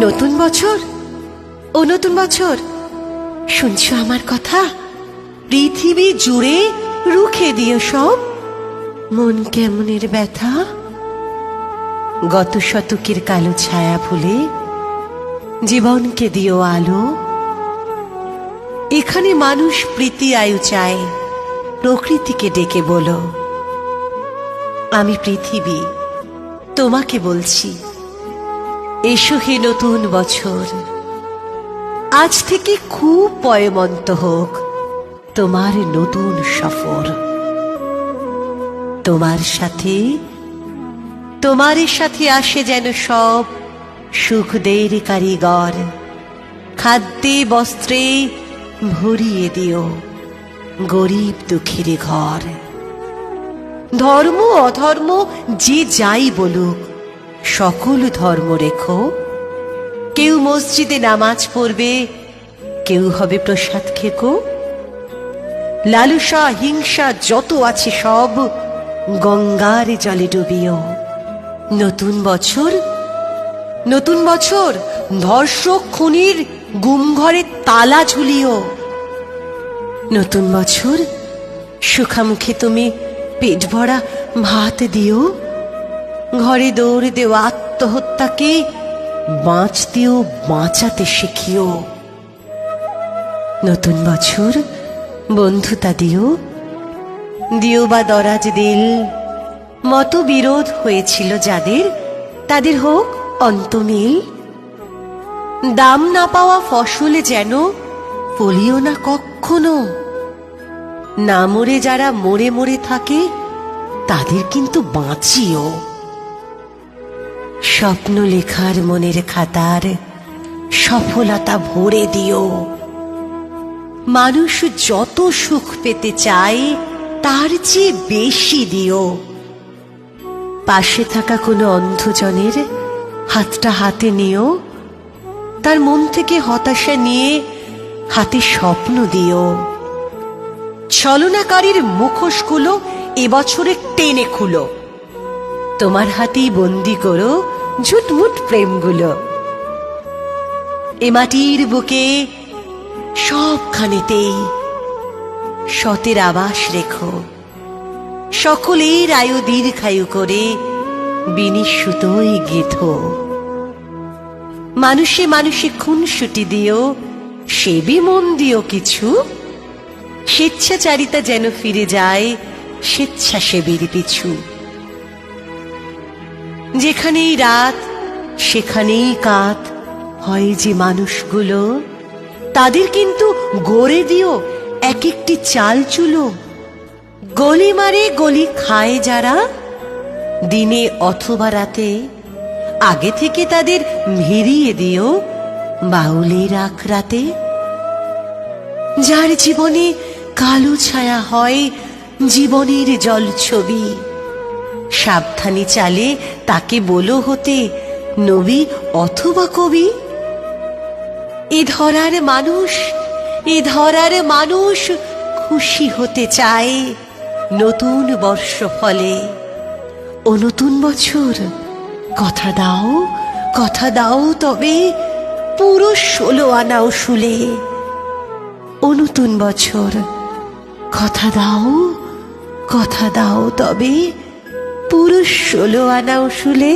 নতুন বছর, ও নতুন বছর, শুনছো আমার কথা? পৃথিবী জুড়ে রুখে দিও সব মন কেমনের ব্যথা। গত শতকের কালো ছায়া ভুলে জীবনকে দিও আলো। এখানে মানুষ প্রীতি আয়ু চায়, প্রকৃতিকে ডেকে বলো, আমি পৃথিবী তোমাকে বলছি, এসো হে নতুন বছর। আজ থেকে খুব পয়মন্ত হোক তোমার নতুন সফর। তোমার সাথে আসে যেন সব সুখদের কারিগর। খাদ্যে বস্ত্রে ভরিয়ে দিও গরিব দুঃখীর ঘর। ধর্ম অধর্ম যে যাই বলুক, সকল ধর্ম রেখো। কেউ মসজিদে নামাজ পড়বে, কেউ হবে প্রসাদ খেকো। লালসা হিংসা যত আছে সব গঙ্গার জলে ডুবিও। নতুন বছর, নতুন বছর, ধর্ষক খুনির গুম ঘরে তালা ঝুলিও। নতুন বছর, সুখামুখে তুমি পেট ভরা ভাত দিও। ঘরে দৌড় দেও আত্মহত্যাকে বাঁচতেও বাঁচাতে শিখিও। নতুন বছর, বন্ধুতা দিও, দিও বা দরাজ দিল। মতবিরোধ হয়েছিল যাদের, তাদের হোক অন্তমিল। দাম না পাওয়া ফসল যেন ফলিও না কখনো। না মরে যারা মরে মরে থাকে, তাদের কিন্তু বাঁচিও। স্বপ্ন লেখার মনের খাতার সফলতা ভরে দিও। মানুষ যত সুখ পেতে চায়, তার চেয়ে বেশি দিও। পাশে থাকা কোনো অন্ধজনের হাতটা হাতে নিও। তার মন থেকে হতাশা নিয়ে হাতে স্বপ্ন দিও। ছলনাকারীর মুখোশগুলো এবছরে টেনে খুলো। তোমার হাতেই বন্দি করো ঝুটমুট প্রেমগুলো। এ মাটির বুকে সবখানেতেই সতের আবাস রেখো। সকলের আয়ু দীর্ঘায়ু করে বিনিশুতোই গেথো। মানুষে মানুষে খুনসুটি দিও, সেবি মন দিও কিছু। স্বেচ্ছাচারিতা যেন ফিরে যায় স্বেচ্ছাসেবীর পিছু। যেখানেই রাত সেখানেই কাত হয় যে মানুষগুলো, তাদের কিন্তু গড়ে দিও এক একটি চাল চুলো। গলি মারে গলি খায় যারা, দিনে অথবা রাতে, আগে থেকে তাদের ভিড়িয়ে দিও বাউলের আখড়াতে। যার জীবনে কালো ছায়া হয় জীবনের জলছবি, সাবধানে চালে তাকে বলো হতে নবী অথবা কবি। এ ধরার মানুষ খুশি হতে চায় নতুন বর্ষ ফলে। ও নতুন বছর, কথা দাও তবে পুরো 16 আনা উসুলে। ও নতুন বছর, কথা দাও তবে পুরো 16 আনা উসুলে।